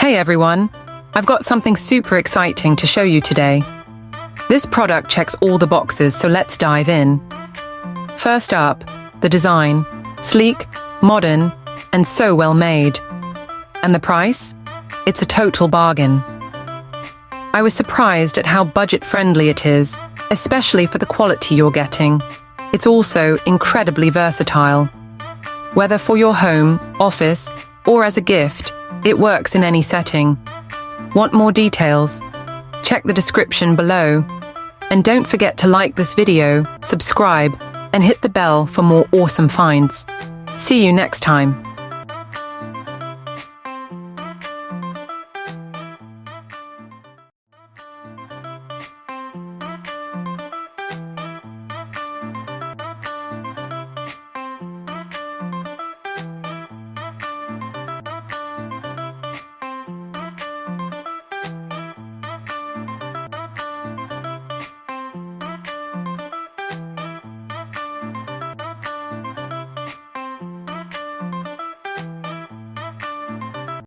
Hey everyone, I've got something super exciting to show you today. This product checks all the boxes, so let's dive in. First up, the design. Sleek, modern, and so well made. And the price? It's a total bargain. I was surprised at how budget-friendly it is, especially for the quality you're getting. It's also incredibly versatile. Whether for your home, office, or as a gift, it works in any setting. Want more details? Check the description below. And don't forget to like this video, subscribe, and hit the bell for more awesome finds. See you next time.